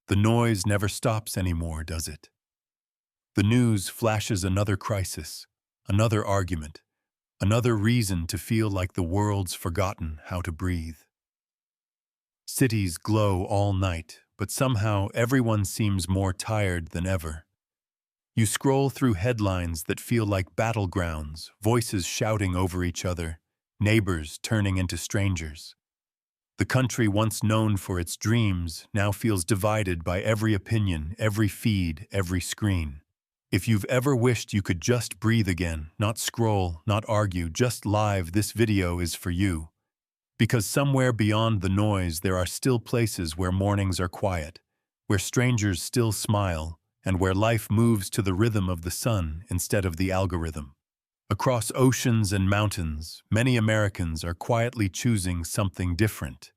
The noise never stops anymore, does it? The news flashes another crisis, another argument, another reason to feel like the world's forgotten how to breathe. Cities glow all night, but somehow everyone seems more tired than ever. You scroll through headlines that feel like battlegrounds, voices shouting over each other, neighbors turning into strangers. The country once known for its dreams now feels divided by every opinion, every feed, every screen. If you've ever wished you could just breathe again, not scroll, not argue, just live, this video is for you. Because somewhere beyond the noise there are still places where mornings are quiet, where strangers still smile, and where life moves to the rhythm of the sun instead of the algorithm. Across oceans and mountains, many Americans are quietly choosing something different.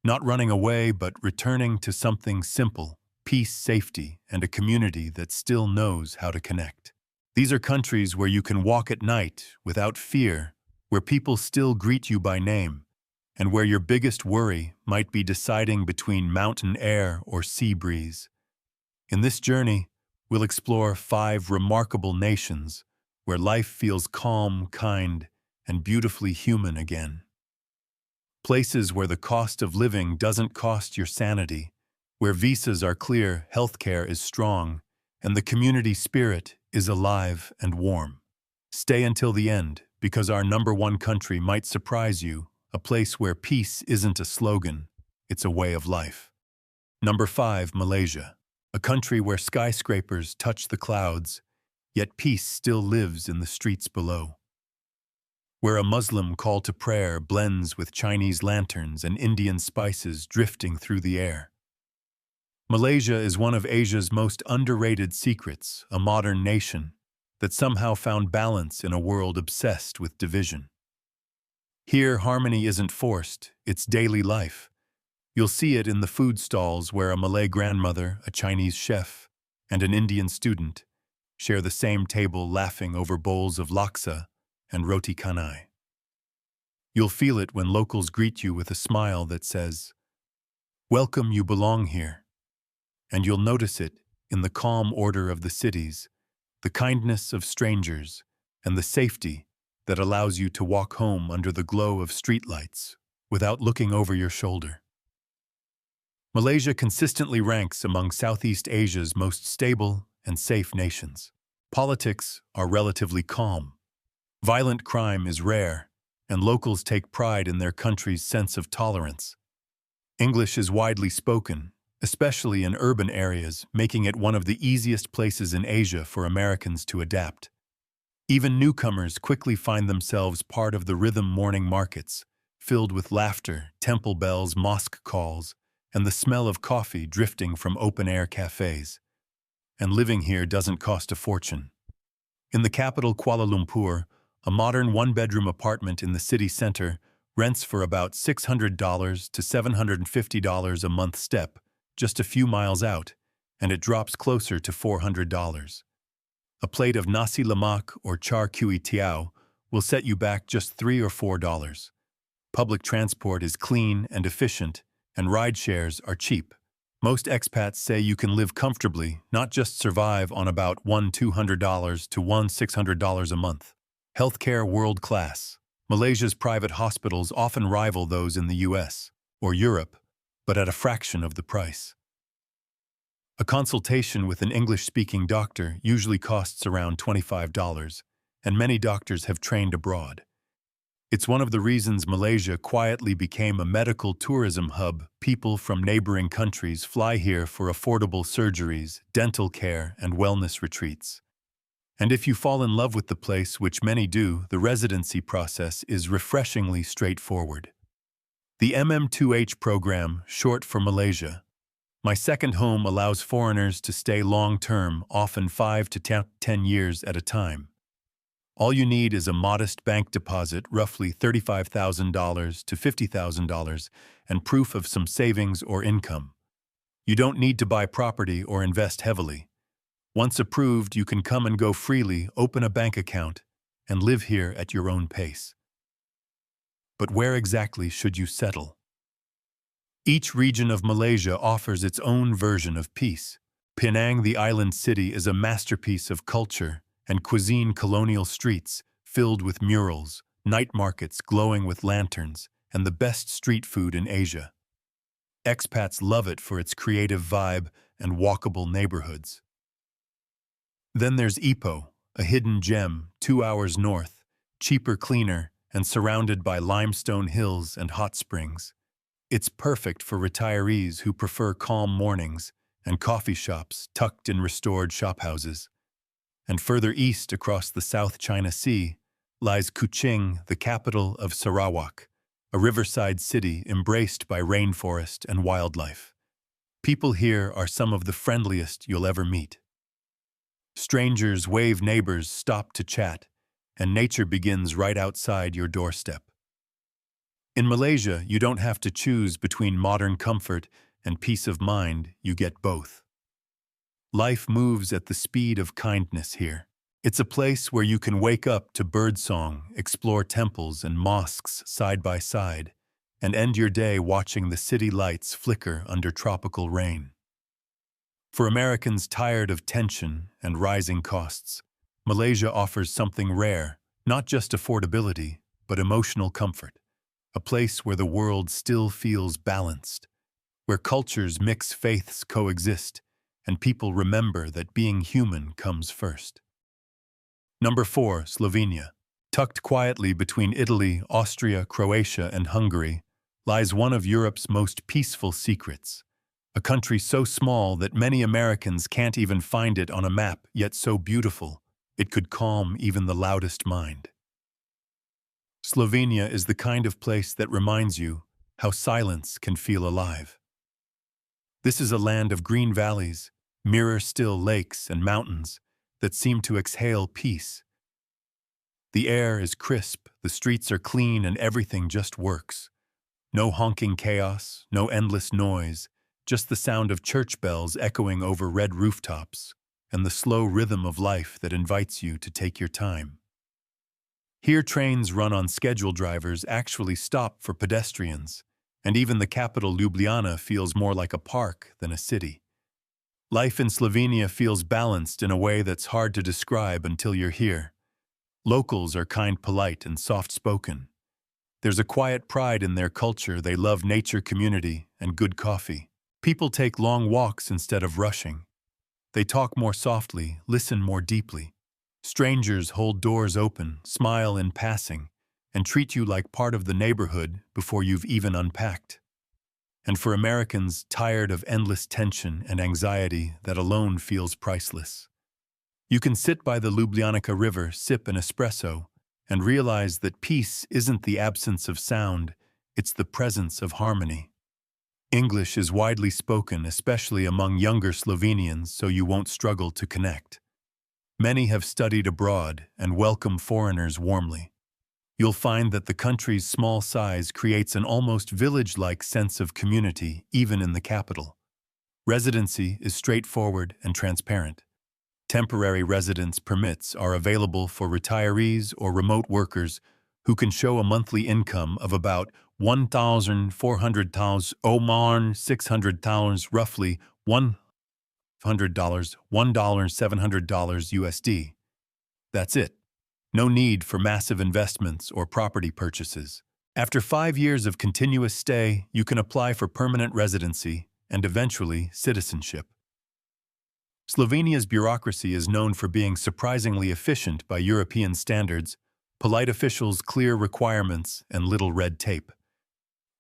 Not running away, but returning to something simple, peace, safety, and a community that still knows how to connect. These are countries where you can walk at night without fear, where people still greet you by name, and where your biggest worry might be deciding between mountain air or sea breeze. In this journey, we'll explore 5 remarkable nations where life feels calm, kind, and beautifully human again. Places where the cost of living doesn't cost your sanity, where visas are clear, healthcare is strong, and the community spirit is alive and warm. Stay until the end, because our #1 country might surprise you, a place where peace isn't a slogan, it's a way of life. Number 5, Malaysia, a country where skyscrapers touch the clouds, yet peace still lives in the streets below. Where a Muslim call to prayer blends with Chinese lanterns and Indian spices drifting through the air. Malaysia is one of Asia's most underrated secrets, a modern nation that somehow found balance in a world obsessed with division. Here, harmony isn't forced, it's daily life. You'll see it in the food stalls where a Malay grandmother, a Chinese chef, and an Indian student share the same table laughing over bowls of laksa and roti canai. You'll feel it when locals greet you with a smile that says, "Welcome, you belong here." And you'll notice it in the calm order of the cities, the kindness of strangers, and the safety that allows you to walk home under the glow of streetlights without looking over your shoulder. Malaysia consistently ranks among Southeast Asia's most stable and safe nations. Politics are relatively calm. Violent crime is rare, and locals take pride in their country's sense of tolerance. English is widely spoken, especially in urban areas, making it one of the easiest places in Asia for Americans to adapt. Even newcomers quickly find themselves part of the rhythm morning markets, filled with laughter, temple bells, mosque calls, and the smell of coffee drifting from open-air cafes. And living here doesn't cost a fortune. In the capital Kuala Lumpur, a modern one-bedroom apartment in the city center rents for about $600 to $750 a month step, just a few miles out, and it drops closer to $400. A plate of nasi lemak or char kway teow will set you back just $3 or $4. Public transport is clean and efficient, and ride shares are cheap. Most expats say you can live comfortably, not just survive, on about $1,200 to $1,600 a month. Healthcare world-class. Malaysia's private hospitals often rival those in the US or Europe, but at a fraction of the price. A consultation with an English-speaking doctor usually costs around $25, and many doctors have trained abroad. It's one of the reasons Malaysia quietly became a medical tourism hub. People from neighboring countries fly here for affordable surgeries, dental care, and wellness retreats. And if you fall in love with the place, which many do, the residency process is refreshingly straightforward. The MM2H program, short for Malaysia, My Second Home, allows foreigners to stay long-term, often 5 to 10 years at a time. All you need is a modest bank deposit, roughly $35,000 to $50,000, and proof of some savings or income. You don't need to buy property or invest heavily. Once approved, you can come and go freely, open a bank account, and live here at your own pace. But where exactly should you settle? Each region of Malaysia offers its own version of peace. Penang, the island city, is a masterpiece of culture and cuisine, colonial streets filled with murals, night markets glowing with lanterns, and the best street food in Asia. Expats love it for its creative vibe and walkable neighborhoods. Then there's Ipoh, a hidden gem 2 hours north, cheaper, cleaner, and surrounded by limestone hills and hot springs. It's perfect for retirees who prefer calm mornings and coffee shops tucked in restored shophouses. And further east across the South China Sea lies Kuching, the capital of Sarawak, a riverside city embraced by rainforest and wildlife. People here are some of the friendliest you'll ever meet. Strangers wave, neighbors stop to chat, and nature begins right outside your doorstep. In Malaysia, you don't have to choose between modern comfort and peace of mind, you get both. Life moves at the speed of kindness here. It's a place where you can wake up to birdsong, explore temples and mosques side by side, and end your day watching the city lights flicker under tropical rain. For Americans tired of tension and rising costs, Malaysia offers something rare, not just affordability, but emotional comfort. A place where the world still feels balanced, where cultures mix, faiths coexist, and people remember that being human comes first. Number 4, Slovenia. Tucked quietly between Italy, Austria, Croatia, and Hungary, lies one of Europe's most peaceful secrets. A country so small that many Americans can't even find it on a map, yet so beautiful, it could calm even the loudest mind. Slovenia is the kind of place that reminds you how silence can feel alive. This is a land of green valleys, mirror-still lakes and mountains that seem to exhale peace. The air is crisp, the streets are clean, and everything just works. No honking chaos, no endless noise, just the sound of church bells echoing over red rooftops, and the slow rhythm of life that invites you to take your time. Here trains run on schedule, drivers actually stop for pedestrians, and even the capital Ljubljana feels more like a park than a city. Life in Slovenia feels balanced in a way that's hard to describe until you're here. Locals are kind, polite, and soft-spoken. There's a quiet pride in their culture. They love nature, community, and good coffee. People take long walks instead of rushing. They talk more softly, listen more deeply. Strangers hold doors open, smile in passing, and treat you like part of the neighborhood before you've even unpacked. And for Americans tired of endless tension and anxiety, that alone feels priceless. You can sit by the Ljubljanica River, sip an espresso, and realize that peace isn't the absence of sound, it's the presence of harmony. English is widely spoken, especially among younger Slovenians, so you won't struggle to connect. Many have studied abroad and welcome foreigners warmly. You'll find that the country's small size creates an almost village-like sense of community, even in the capital. Residency is straightforward and transparent. Temporary residence permits are available for retirees or remote workers who can show a monthly income of about $1,400 Oman, $600, roughly $100, $1,700 USD. That's it. No need for massive investments or property purchases. After 5 years of continuous stay, you can apply for permanent residency and eventually citizenship. Slovenia's bureaucracy is known for being surprisingly efficient by European standards, polite officials, clear requirements, and little red tape.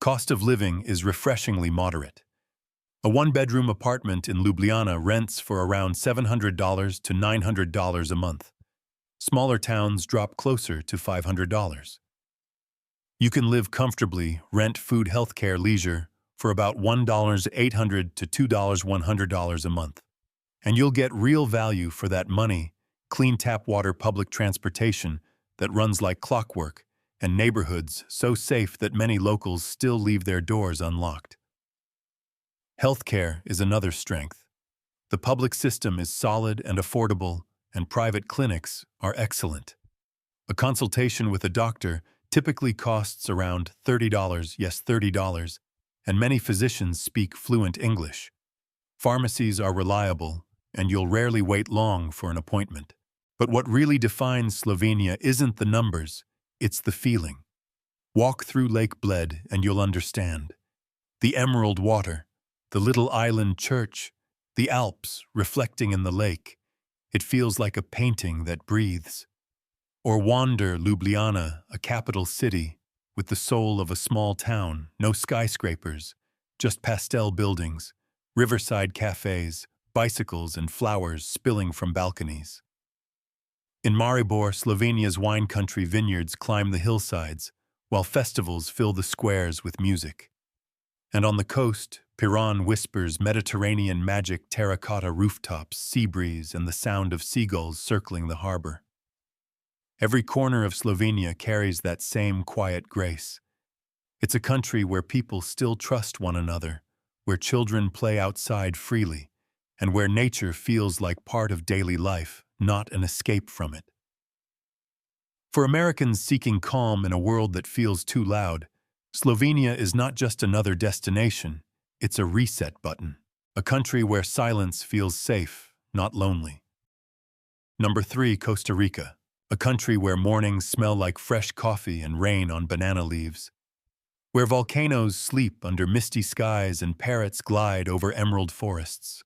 Cost of living is refreshingly moderate. A one-bedroom apartment in Ljubljana rents for around $700 to $900 a month. Smaller towns drop closer to $500. You can live comfortably, rent, food, healthcare, leisure for about $1.800 to $2.100 a month. And you'll get real value for that money: clean tap water, public transportation that runs like clockwork, and neighborhoods so safe that many locals still leave their doors unlocked. Healthcare is another strength. The public system is solid and affordable, and private clinics are excellent. A consultation with a doctor typically costs around $30, yes, $30, and many physicians speak fluent English. Pharmacies are reliable, and you'll rarely wait long for an appointment. But what really defines Slovenia isn't the numbers, it's the feeling. Walk through Lake Bled and you'll understand. The emerald water, the little island church, the Alps reflecting in the lake. It feels like a painting that breathes. Or wander Ljubljana, a capital city, with the soul of a small town, no skyscrapers, just pastel buildings, riverside cafes, bicycles and flowers spilling from balconies. In Maribor, Slovenia's wine country vineyards climb the hillsides, while festivals fill the squares with music. And on the coast, Piran whispers Mediterranean magic, terracotta rooftops, sea breeze, and the sound of seagulls circling the harbor. Every corner of Slovenia carries that same quiet grace. It's a country where people still trust one another, where children play outside freely, and where nature feels like part of daily life, not an escape from it. For Americans seeking calm in a world that feels too loud, Slovenia is not just another destination, it's a reset button, a country where silence feels safe, not lonely. Number 3, Costa Rica, a country where mornings smell like fresh coffee and rain on banana leaves, where volcanoes sleep under misty skies and parrots glide over emerald forests.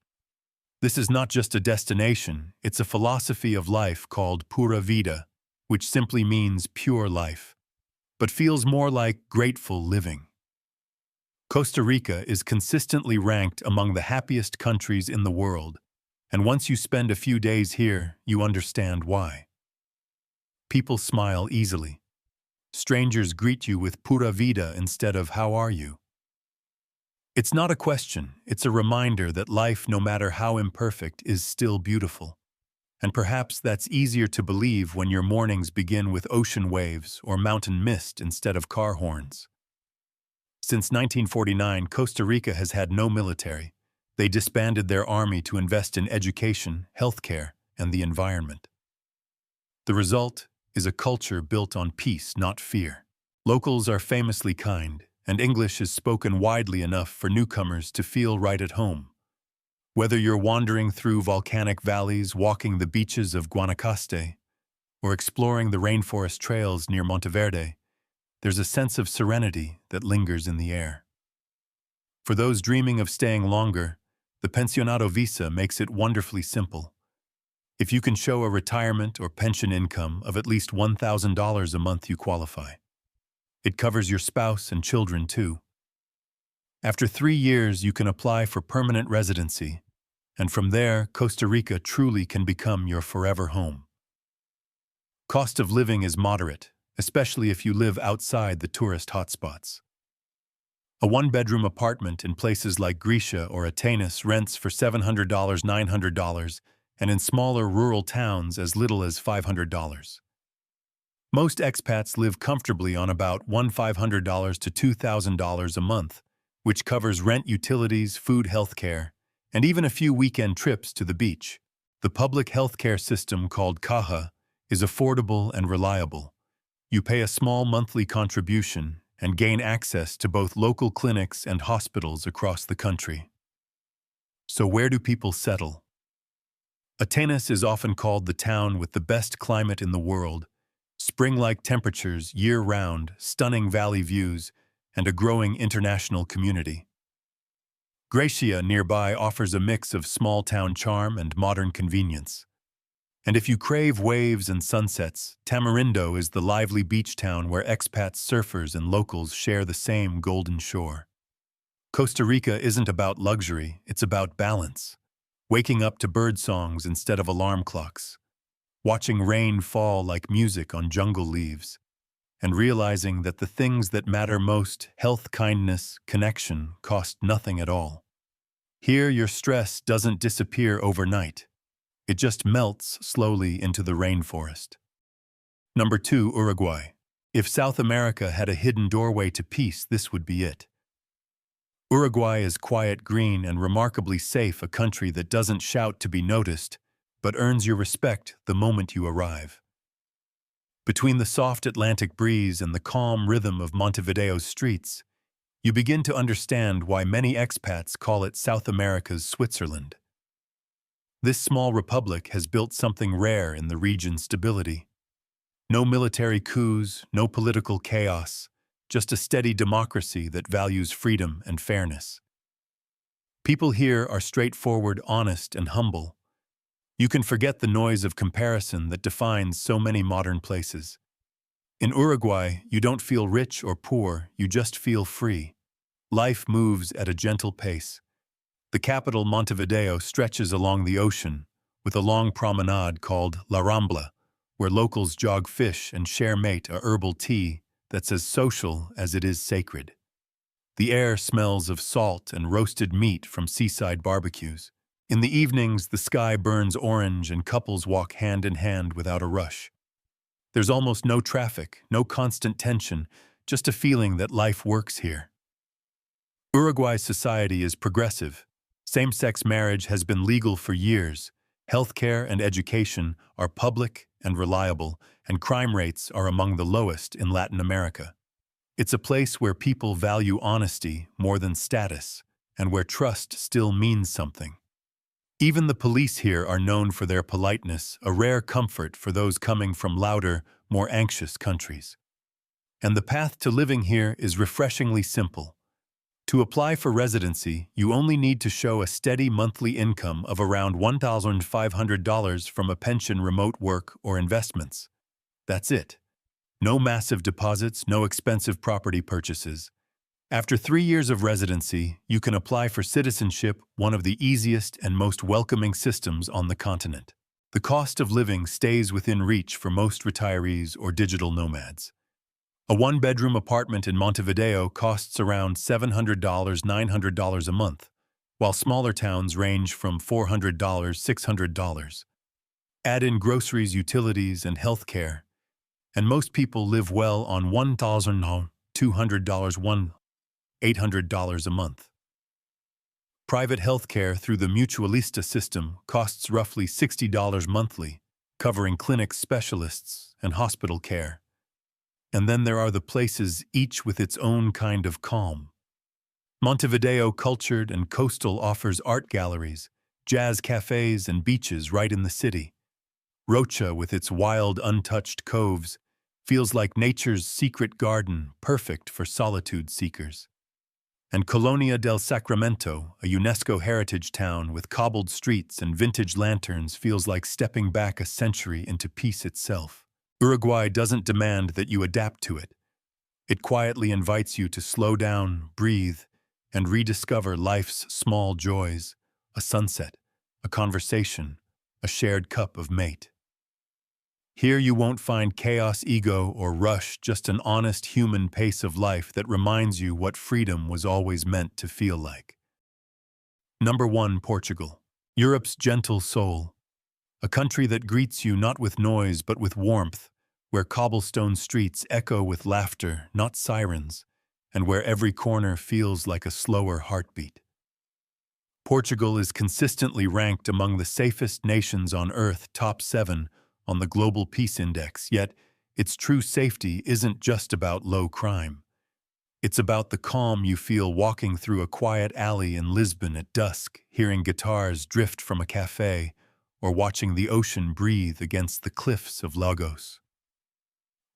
This is not just a destination, it's a philosophy of life called Pura Vida, which simply means pure life, but feels more like grateful living. Costa Rica is consistently ranked among the happiest countries in the world, and once you spend a few days here, you understand why. People smile easily. Strangers greet you with Pura Vida instead of how are you? It's not a question, it's a reminder that life, no matter how imperfect, is still beautiful. And perhaps that's easier to believe when your mornings begin with ocean waves or mountain mist instead of car horns. Since 1949, Costa Rica has had no military. They disbanded their army to invest in education, healthcare, and the environment. The result is a culture built on peace, not fear. Locals are famously kind, and English is spoken widely enough for newcomers to feel right at home. Whether you're wandering through volcanic valleys, walking the beaches of Guanacaste, or exploring the rainforest trails near Monteverde, there's a sense of serenity that lingers in the air. For those dreaming of staying longer, the Pensionado visa makes it wonderfully simple. If you can show a retirement or pension income of at least $1,000 a month, you qualify. It covers your spouse and children too. After 3 years, you can apply for permanent residency, and from there, Costa Rica truly can become your forever home. Cost of living is moderate, especially if you live outside the tourist hotspots. A one-bedroom apartment in places like Grisha or Atenas rents for $700, $900, and in smaller rural towns as little as $500. Most expats live comfortably on about $1,500 to $2,000 a month, which covers rent, utilities, food, healthcare, and even a few weekend trips to the beach. The public healthcare system called Caja is affordable and reliable. You pay a small monthly contribution and gain access to both local clinics and hospitals across the country. So where do people settle? Atenas is often called the town with the best climate in the world, spring-like temperatures year-round, stunning valley views, and a growing international community. Grisha nearby offers a mix of small-town charm and modern convenience. And if you crave waves and sunsets, Tamarindo is the lively beach town where expats, surfers, and locals share the same golden shore. Costa Rica isn't about luxury, it's about balance. Waking up to bird songs instead of alarm clocks, watching rain fall like music on jungle leaves, and realizing that the things that matter most, health, kindness, connection, cost nothing at all. Here, your stress doesn't disappear overnight. It just melts slowly into the rainforest. Number 2, Uruguay. If South America had a hidden doorway to peace, this would be it. Uruguay is quiet, green, and remarkably safe, a country that doesn't shout to be noticed, but earns your respect the moment you arrive. Between the soft Atlantic breeze and the calm rhythm of Montevideo's streets, you begin to understand why many expats call it South America's Switzerland. This small republic has built something rare in the region's stability. No military coups, no political chaos, just a steady democracy that values freedom and fairness. People here are straightforward, honest, and humble. You can forget the noise of comparison that defines so many modern places. In Uruguay, you don't feel rich or poor, you just feel free. Life moves at a gentle pace. The capital, Montevideo, stretches along the ocean, with a long promenade called La Rambla, where locals jog fish and share mate a herbal tea that's as social as it is sacred. The air smells of salt and roasted meat from seaside barbecues. In the evenings, the sky burns orange and couples walk hand in hand without a rush. There's almost no traffic, no constant tension, just a feeling that life works here. Uruguay's society is progressive. Same-sex marriage has been legal for years. Healthcare and education are public and reliable, and crime rates are among the lowest in Latin America. It's a place where people value honesty more than status, and where trust still means something. Even the police here are known for their politeness, a rare comfort for those coming from louder, more anxious countries. And the path to living here is refreshingly simple. To apply for residency, you only need to show a steady monthly income of around $1,500 from a pension, remote work, or investments. That's it. No massive deposits, no expensive property purchases. After 3 years of residency, you can apply for citizenship, one of the easiest and most welcoming systems on the continent. The cost of living stays within reach for most retirees or digital nomads. A one-bedroom apartment in Montevideo costs around $700, $900 a month, while smaller towns range from $400, $600. Add in groceries, utilities, and health care, and most people live well on $1,200, $800 a month. Private health care through the Mutualista system costs roughly $60 monthly, covering clinics, specialists, and hospital care. And then there are the places, each with its own kind of calm. Montevideo, cultured and coastal, offers art galleries, jazz cafes, and beaches right in the city. Rocha, with its wild, untouched coves, feels like nature's secret garden, perfect for solitude seekers. And Colonia del Sacramento, a UNESCO heritage town with cobbled streets and vintage lanterns, feels like stepping back a century into peace itself. Uruguay doesn't demand that you adapt to it. It quietly invites you to slow down, breathe, and rediscover life's small joys, a sunset, a conversation, a shared cup of mate. Here you won't find chaos, ego, or rush, just an honest human pace of life that reminds you what freedom was always meant to feel like. Number 1, Portugal. Europe's gentle soul. A country that greets you not with noise but with warmth, where cobblestone streets echo with laughter, not sirens, and where every corner feels like a slower heartbeat. Portugal is consistently ranked among the safest nations on Earth, top 7 on the Global Peace Index, yet its true safety isn't just about low crime. It's about the calm you feel walking through a quiet alley in Lisbon at dusk, hearing guitars drift from a cafe, or watching the ocean breathe against the cliffs of Lagos.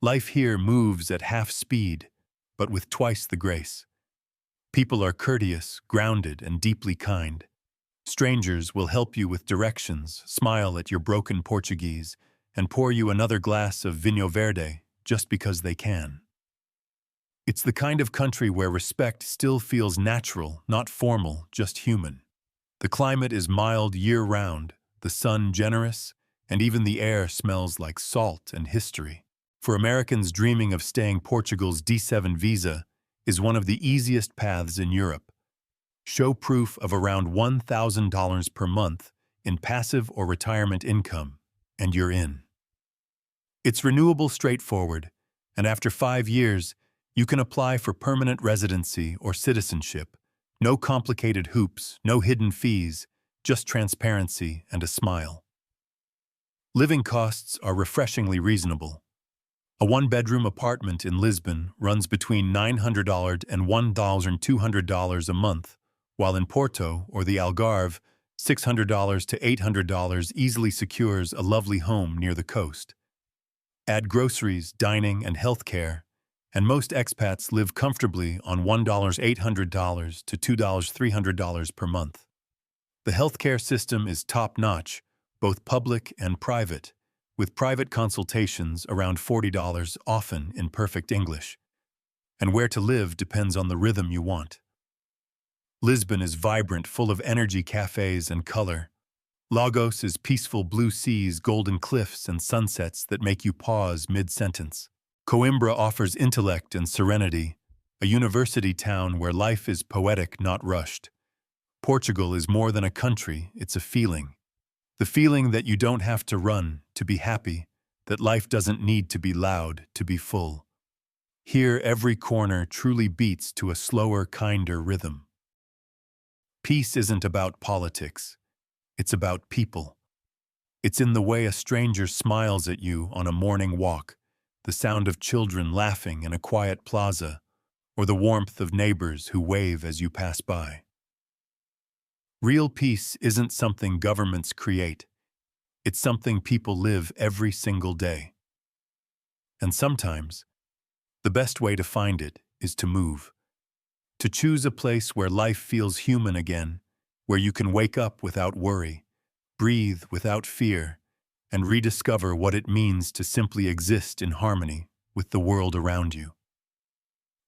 Life here moves at half speed, but with twice the grace. People are courteous, grounded, and deeply kind. Strangers will help you with directions, smile at your broken Portuguese, and pour you another glass of vinho verde just because they can. It's the kind of country where respect still feels natural, not formal, just human. The climate is mild year-round, the sun generous, and even the air smells like salt and history. For Americans dreaming of staying, Portugal's D7 visa is one of the easiest paths in Europe. Show proof of around $1,000 per month in passive or retirement income, and you're in. It's renewable, straightforward, and after 5 years, you can apply for permanent residency or citizenship. No complicated hoops, no hidden fees, just transparency and a smile. Living costs are refreshingly reasonable. A one-bedroom apartment in Lisbon runs between $900 and $1,200 a month, while in Porto or the Algarve, $600 to $800 easily secures a lovely home near the coast. Add groceries, dining, and healthcare, and most expats live comfortably on $1,800 to $2,300 per month. The healthcare system is top-notch, both public and private, with private consultations around $40, often in perfect English. And where to live depends on the rhythm you want. Lisbon is vibrant, full of energy, cafes, and color. Lagos is peaceful, blue seas, golden cliffs, and sunsets that make you pause mid-sentence. Coimbra offers intellect and serenity, a university town where life is poetic, not rushed. Portugal is more than a country, it's a feeling. The feeling that you don't have to run to be happy, that life doesn't need to be loud to be full. Here, every corner truly beats to a slower, kinder rhythm. Peace isn't about politics. It's about people. It's in the way a stranger smiles at you on a morning walk, the sound of children laughing in a quiet plaza, or the warmth of neighbors who wave as you pass by. Real peace isn't something governments create. It's something people live every single day. And sometimes, the best way to find it is to move. To choose a place where life feels human again, where you can wake up without worry, breathe without fear, and rediscover what it means to simply exist in harmony with the world around you.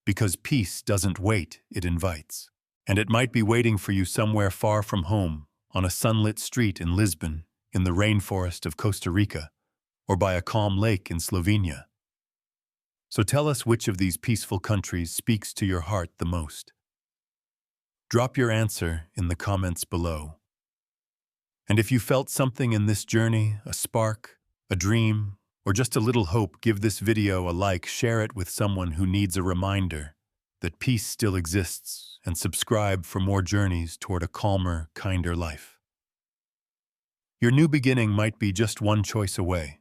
Because peace doesn't wait, it invites. And it might be waiting for you somewhere far from home, on a sunlit street in Lisbon, in the rainforest of Costa Rica, or by a calm lake in Slovenia. So tell us which of these peaceful countries speaks to your heart the most. Drop your answer in the comments below. And if you felt something in this journey, a spark, a dream, or just a little hope, give this video a like, share it with someone who needs a reminder that peace still exists, and subscribe for more journeys toward a calmer, kinder life. Your new beginning might be just one choice away.